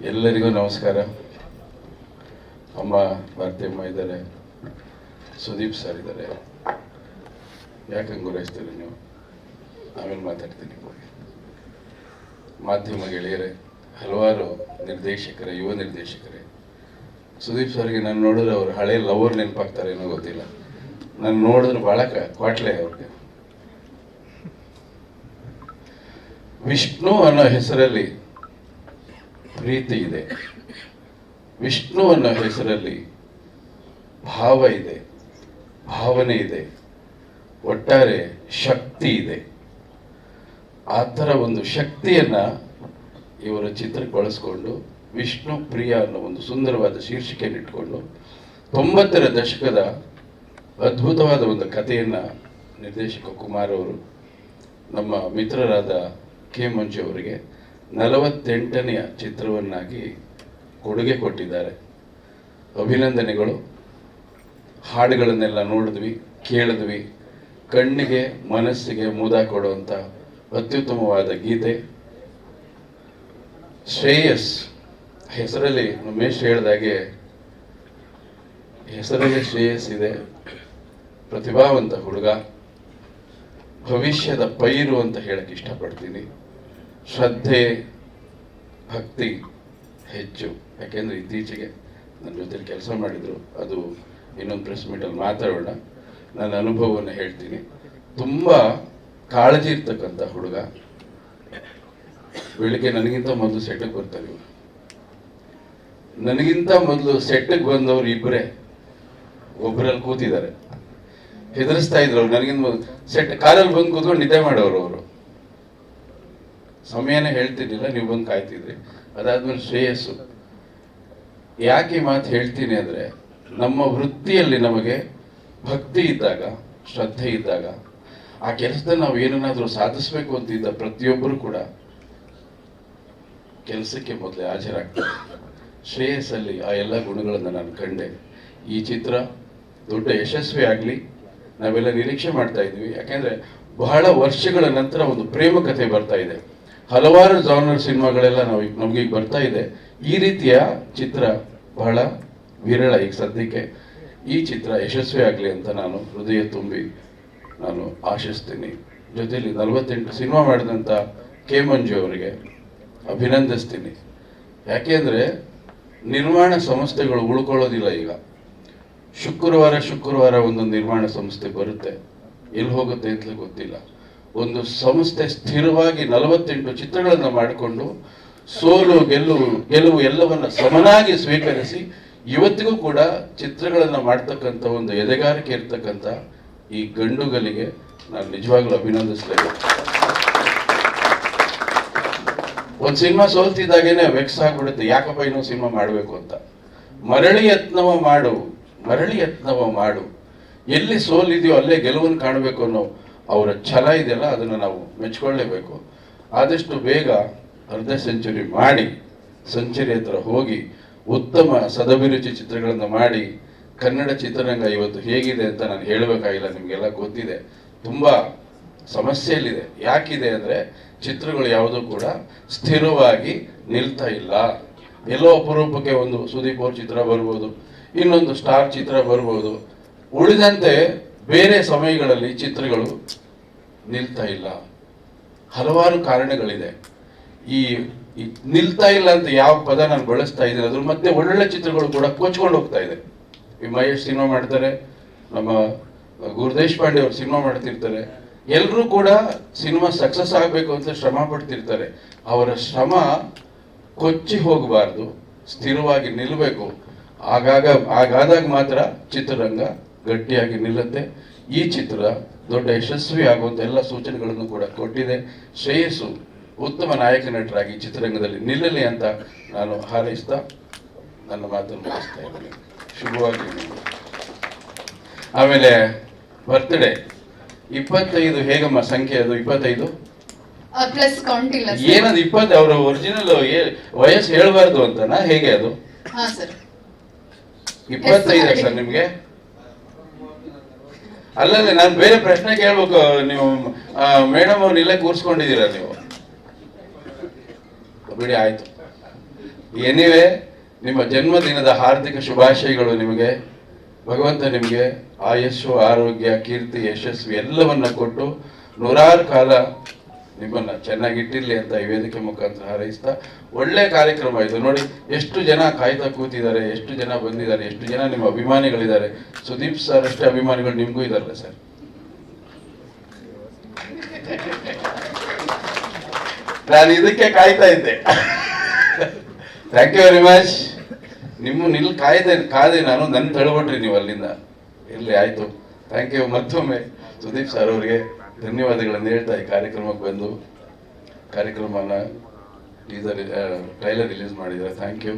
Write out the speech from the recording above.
ಎಲ್ಲರಿಗೂ ನಮಸ್ಕಾರ. ಅಮ್ಮ ಭಾರತಿಯಮ್ಮ ಇದ್ದಾರೆ, ಸುದೀಪ್ ಸರ್ ಇದ್ದಾರೆ. ಯಾಕೆ ಗುರೈಸ್ತೀರಿ ನೀವು? ಆಮೇಲೆ ಮಾತಾಡ್ತೀನಿ. ಮಾಧ್ಯಮ ಗೆಳೆಯರೇ, ಹಲವಾರು ನಿರ್ದೇಶಕರೇ, ಯುವ ನಿರ್ದೇಶಕರೇ, ಸುದೀಪ್ ಸರ್ಗೆ ನಾನು ನೋಡಿದ್ರೆ ಅವ್ರು ಹಳೆ ಲವರ್ ನೆನಪಾಗ್ತಾರೆ ಏನೋ ಗೊತ್ತಿಲ್ಲ. ನಾನು ನೋಡಿದ್ರೆ ಭಾಳ ಕ್ವಾಟ್ಲೆ ಅವ್ರಿಗೆ. ವಿಷ್ಣು ಅನ್ನೋ ಹೆಸರಲ್ಲಿ ಪ್ರೀತಿ ಇದೆ, ವಿಷ್ಣು ಅನ್ನೋ ಹೆಸರಲ್ಲಿ ಭಾವ ಇದೆ, ಭಾವನೆ ಇದೆ, ಒಟ್ಟಾರೆ ಶಕ್ತಿ ಇದೆ. ಆ ಥರ ಒಂದು ಶಕ್ತಿಯನ್ನ ಇವರ ಚಿತ್ರಕ್ಕೆ ಬಳಸ್ಕೊಂಡು ವಿಷ್ಣು ಪ್ರಿಯ ಅನ್ನೋ ಒಂದು ಸುಂದರವಾದ ಶೀರ್ಷಿಕೆಯನ್ನು ಇಟ್ಕೊಂಡು 90ರ ದಶಕದ ಅದ್ಭುತವಾದ ಒಂದು ಕಥೆಯನ್ನ ನಿರ್ದೇಶಕ ಕುಮಾರ್ ಅವರು ನಮ್ಮ ಮಿತ್ರರಾದ ಕೆ ಮಂಜು ಅವರಿಗೆ 48ನೆಯ ಚಿತ್ರವನ್ನಾಗಿ ಕೊಡುಗೆ ಕೊಟ್ಟಿದ್ದಾರೆ. ಅಭಿನಂದನೆಗಳು. ಹಾಡುಗಳನ್ನೆಲ್ಲ ನೋಡಿದ್ವಿ, ಕೇಳಿದ್ವಿ. ಕಣ್ಣಿಗೆ ಮನಸ್ಸಿಗೆ ಮುದ ಕೊಡುವಂಥ ಅತ್ಯುತ್ತಮವಾದ ಗೀತೆ. ಶ್ರೇಯಸ್ ಹೆಸರಲ್ಲಿ ಉಮೇಶ್ ಹೇಳಿದಾಗೆ ಹೆಸರಲ್ಲಿ ಶ್ರೇಯಸ್ ಇದೆ. ಪ್ರತಿಭಾವಂತ ಹುಡುಗ, ಭವಿಷ್ಯದ ಪೈರು ಅಂತ ಹೇಳಕ್ಕೆ ಇಷ್ಟಪಡ್ತೀನಿ. ಶ್ರದ್ಧೆ, ಭಕ್ತಿ ಹೆಚ್ಚು. ಯಾಕೆಂದ್ರೆ ಇತ್ತೀಚೆಗೆ ನನ್ನ ಜೊತೆ ಕೆಲಸ ಮಾಡಿದ್ರು, ಅದು ಇನ್ನೊಂದು ಪ್ರೆಸ್ ಮೀಟಲ್ಲಿ ಮಾತಾಡೋಣ. ನನ್ನ ಅನುಭವವನ್ನು ಹೇಳ್ತೀನಿ. ತುಂಬ ಕಾಳಜಿ ಇರ್ತಕ್ಕಂಥ ಹುಡುಗ. ಬೆಳಿಗ್ಗೆ ನನಗಿಂತ ಮೊದಲು ಸೆಟ್ಟಿಗೆ ಬರ್ತಾರೆ ಇವರು. ನನಗಿಂತ ಮೊದಲು ಸೆಟ್ಟಿಗೆ ಬಂದವರು ಇಬ್ಬರೇ ಒಬ್ಬರಲ್ಲಿ ಕೂತಿದ್ದಾರೆ. ಹೆದರಿಸ್ತಾ ಇದ್ರು ಅವ್ರು. ನನಗಿಂತ ಮೊದಲು ಸೆಟ್ ಕಾರಲ್ಲಿ ಬಂದು ಕೂತ್ಕೊಂಡು ನಿದ್ದೆ ಮಾಡೋರು ಅವರು. ಸಮಯನೇ ಹೇಳ್ತಿರ್ಲಿಲ್ಲ, ನೀವು ಬಂದು ಕಾಯ್ತಿದ್ರಿ. ಅದಾದ್ಮೇಲೆ ಶ್ರೇಯಸ್ಸು. ಯಾಕೆ ಈ ಮಾತು ಹೇಳ್ತೀನಿ ಅಂದ್ರೆ, ನಮ್ಮ ವೃತ್ತಿಯಲ್ಲಿ ನಮಗೆ ಭಕ್ತಿ ಇದ್ದಾಗ, ಶ್ರದ್ಧೆ ಇದ್ದಾಗ, ಆ ಕೆಲಸದಲ್ಲಿ ನಾವು ಏನನ್ನಾದ್ರೂ ಸಾಧಿಸ್ಬೇಕು ಅಂತಿದ್ದ ಪ್ರತಿಯೊಬ್ಬರು ಕೂಡ ಕೆಲಸಕ್ಕೆ ಮೊದಲೇ ಹಾಜರಾಗ್ತಾರೆ. ಶ್ರೇಯಸ್ಸಲ್ಲಿ ಆ ಎಲ್ಲ ಗುಣಗಳನ್ನು ನಾನು ಕಂಡೆ. ಈ ಚಿತ್ರ ದೊಡ್ಡ ಯಶಸ್ವಿ ಆಗಲಿ ನಾವೆಲ್ಲ ನಿರೀಕ್ಷೆ ಮಾಡ್ತಾ ಇದ್ವಿ. ಯಾಕೆಂದ್ರೆ ಬಹಳ ವರ್ಷಗಳ ನಂತರ ಒಂದು ಪ್ರೇಮ ಕಥೆ ಬರ್ತಾ ಇದೆ. ಹಲವಾರು ಜಾನರ್ ಸಿನಿಮಾಗಳೆಲ್ಲ ನಮ್ಗೆ ಈಗ ಬರ್ತಾ ಇದೆ. ಈ ರೀತಿಯ ಚಿತ್ರ ಬಹಳ ವಿರಳ ಈಗ ಸದ್ಯಕ್ಕೆ. ಈ ಚಿತ್ರ ಯಶಸ್ವಿ ಆಗಲಿ ಅಂತ ನಾನು ಹೃದಯ ತುಂಬಿ ನಾನು ಆಶಿಸ್ತೀನಿ. ಜೊತೆಲಿ 48 ಸಿನಿಮಾ ಮಾಡಿದಂಥ ಕೆ ಮಂಜು ಅವರಿಗೆ ಅಭಿನಂದಿಸ್ತೀನಿ. ಯಾಕೆಂದ್ರೆ ನಿರ್ಮಾಣ ಸಂಸ್ಥೆಗಳು ಉಳ್ಕೊಳ್ಳೋದಿಲ್ಲ ಈಗ. ಶುಕ್ರವಾರ ಒಂದೊಂದು ನಿರ್ಮಾಣ ಸಂಸ್ಥೆ ಬರುತ್ತೆ, ಎಲ್ಲಿ ಹೋಗುತ್ತೆ ಅಂತಲೇ ಗೊತ್ತಿಲ್ಲ. ಒಂದು ಸಂಸ್ಥೆ ಸ್ಥಿರವಾಗಿ 48 ಚಿತ್ರಗಳನ್ನು ಮಾಡಿಕೊಂಡು ಸೋಲು ಗೆಲುವು ಎಲ್ಲವನ್ನ ಸಮನಾಗಿ ಸ್ವೀಕರಿಸಿ ಇವತ್ತಿಗೂ ಕೂಡ ಚಿತ್ರಗಳನ್ನು ಮಾಡ್ತಕ್ಕಂಥ ಒಂದು ಎದೆಗಾರಿಕೆ ಇರ್ತಕ್ಕಂಥ ಈ ಗಂಡುಗಲಿಗೆ ನಾನು ನಿಜವಾಗ್ಲೂ ಅಭಿನಂದಿಸಲೇಬೇಕು. ಒಂದು ಸಿನಿಮಾ ಸೋಲ್ತಿದ್ದಾಗೇನೆ ವೆಕ್ಸ್ ಆಗ್ಬಿಡುತ್ತೆ, ಯಾಕಪ್ಪ ಇನ್ನೊಂದು ಸಿನಿಮಾ ಮಾಡಬೇಕು ಅಂತ. ಮರಳಿ ಯತ್ನವ ಮಾಡು. ಎಲ್ಲಿ ಸೋಲಿದೆಯೋ ಅಲ್ಲೇ ಗೆಲುವನ್ನು ಕಾಣಬೇಕು ಅನ್ನೋ ಅವರ ಛಲ ಇದೆಯಲ್ಲ, ಅದನ್ನು ನಾವು ಮೆಚ್ಕೊಳ್ಳೇಬೇಕು. ಆದಷ್ಟು ಬೇಗ ಅರ್ಧ ಸೆಂಚುರಿ ಮಾಡಿ ಸೆಂಚುರಿ ಹತ್ರ ಹೋಗಿ ಉತ್ತಮ ಸದಭಿರುಚಿ ಚಿತ್ರಗಳನ್ನು ಮಾಡಿ ಕನ್ನಡ ಚಿತ್ರರಂಗ ಇವತ್ತು ಹೇಗಿದೆ ಅಂತ ನಾನು ಹೇಳಬೇಕಾಗಿಲ್ಲ, ನಿಮಗೆಲ್ಲ ಗೊತ್ತಿದೆ. ತುಂಬಾ ಸಮಸ್ಯೆಯಲ್ಲಿದೆ. ಯಾಕಿದೆ ಅಂದ್ರೆ ಚಿತ್ರಗಳು ಯಾವುದೂ ಕೂಡ ಸ್ಥಿರವಾಗಿ ನಿಲ್ತಾ ಇಲ್ಲ. ಎಲ್ಲೋ ಅಪರೂಪಕ್ಕೆ ಒಂದು ಸುದೀಪ್ ಅವ್ರ ಚಿತ್ರ ಬರ್ಬೋದು, ಇನ್ನೊಂದು ಸ್ಟಾರ್ ಚಿತ್ರ ಬರ್ಬೋದು. ಉಳಿದಂತೆ ಬೇರೆ ಸಮಯಗಳಲ್ಲಿ ಚಿತ್ರಗಳು ನಿಲ್ತಾ ಇಲ್ಲ. ಹಲವಾರು ಕಾರಣಗಳಿದೆ. ಈ ನಿಲ್ತಾ ಇಲ್ಲ ಅಂತ ಯಾವ ಪದ ನಾನು ಬಳಸ್ತಾ ಇದ್ದೀನಿ, ಅದ್ರ ಮತ್ತೆ ಒಳ್ಳೊಳ್ಳೆ ಚಿತ್ರಗಳು ಕೂಡ ಕೊಚ್ಕೊಂಡು ಹೋಗ್ತಾ ಇದೆ. ಈ ಮಹೇಶ್ ಸಿನಿಮಾ ಮಾಡ್ತಾರೆ, ನಮ್ಮ ಗುರುದೇಶಪಾಂಡೆ ಅವರು ಸಿನಿಮಾ ಮಾಡ್ತಿರ್ತಾರೆ. ಎಲ್ಲರೂ ಕೂಡ ಸಿನಿಮಾ ಸಕ್ಸಸ್ ಆಗಬೇಕು ಅಂತ ಶ್ರಮ ಪಡ್ತಿರ್ತಾರೆ. ಅವರ ಶ್ರಮ ಕೊಚ್ಚಿ ಹೋಗಬಾರ್ದು, ಸ್ಥಿರವಾಗಿ ನಿಲ್ಲಬೇಕು. ಹಾಗಾದಾಗ ಮಾತ್ರ ಚಿತ್ರರಂಗ ಗಟ್ಟಿಯಾಗಿ ನಿಲ್ಲುತ್ತೆ. ಈ ಚಿತ್ರ ದೊಡ್ಡ ಯಶಸ್ವಿ ಆಗುವಂತ ಎಲ್ಲ ಸೂಚನೆಗಳನ್ನು ಕೂಡ ಕೊಟ್ಟಿದೆ. ಶ್ರೇಯಸ್ಸು ಉತ್ತಮ ನಾಯಕ ನಟರಾಗಿ ಚಿತ್ರರಂಗದಲ್ಲಿ ನಿಲ್ಲಲಿ ಅಂತ ನಾನು ಹಾರೈಸ್ತಾ ನನ್ನ ಮಾತನ್ನು ಮುಗಿಸ್ತಾ ಇದ್ದೀನಿ. ಶುಭವಾಗಿ. ಆಮೇಲೆ ಬರ್ತ್ಡೇ 25 ಹೇಗಮ್ಮ ಸಂಖ್ಯೆ? ಅದು 25 ಪ್ಲಸ್ ಕೌಂಟ್ ಇಲ್ಲ ಏನದು 20? ಅವರ ಒರಿಜಿನಲ್ ವಯಸ್ಸು ಹೇಳ್ಬಾರ್ದು ಅಂತನಾ ಹೇಗೆ? ಅದು 25 ಸರ್ ನಿಮ್ಗೆ? ಅಲ್ಲದೆ ನಾನು ಬೇರೆ ಪ್ರಶ್ನೆ ಕೇಳ್ಬೇಕು. ನೀವು ಮೇಡಮ್ ಅವ್ರನ್ನ ಇಲ್ಲೇ ಕೂರಿಸ್ಕೊಂಡಿದ್ದೀರಾ ನೀವು? ಬಿಡಿ, ಆಯ್ತು. ಎನಿವೆ ನಿಮ್ಮ ಜನ್ಮದಿನದ ಹಾರ್ದಿಕ ಶುಭಾಶಯಗಳು ನಿಮಗೆ. ಭಗವಂತ ನಿಮಗೆ ಆಯಸ್ಸು, ಆರೋಗ್ಯ, ಕೀರ್ತಿ, ಯಶಸ್ವಿ ಎಲ್ಲವನ್ನ ಕೊಟ್ಟು ನೂರಾರು ಕಾಲ ನಿಮ್ಮನ್ನ ಚೆನ್ನಾಗಿಟ್ಟಿರ್ಲಿ ಅಂತ ಈ ವೇದಿಕೆ ಮುಖಾಂತರ ಹಾರೈಸ್ತಾ, ಒಳ್ಳೆ ಕಾರ್ಯಕ್ರಮ ಇದು. ನೋಡಿ ಎಷ್ಟು ಜನ ಕಾಯ್ತಾ ಕೂತಿದ್ದಾರೆ, ಎಷ್ಟು ಜನ ಬಂದಿದ್ದಾರೆ, ಎಷ್ಟು ಜನ ನಿಮ್ಮ ಅಭಿಮಾನಿಗಳಿದ್ದಾರೆ. ಸುದೀಪ್ ಸರ್ ಅಷ್ಟೇ ಅಭಿಮಾನಿಗಳು ನಿಮಗೂ ಇದಾರಲ್ಲ ಸರ್? ನಾನು ಇದಕ್ಕೆ ಕಾಯ್ತಾ ಇದ್ದೆ. Thank you very much. ನಿಲ್ಲಿ ಕಾದೆ ನಾನು, ನನ್ನ ತಳ್ಬಿಟ್ರಿ ನೀವು ಅಲ್ಲಿಂದ. ಇರ್ಲಿ, ಆಯ್ತು. Thank you. ಮತ್ತೊಮ್ಮೆ ಸುದೀಪ್ ಸರ್ ಅವರಿಗೆ ಧನ್ಯವಾದಗಳನ್ನು ಹೇಳ್ತಾ ಈ ಕಾರ್ಯಕ್ರಮಕ್ಕೆ ಬಂದು ಕಾರ್ಯಕ್ರಮನ ಟ್ರೈಲರ್ ರಿಲೀಸ್ ಮಾಡಿದ್ದಾರೆ. Thank you.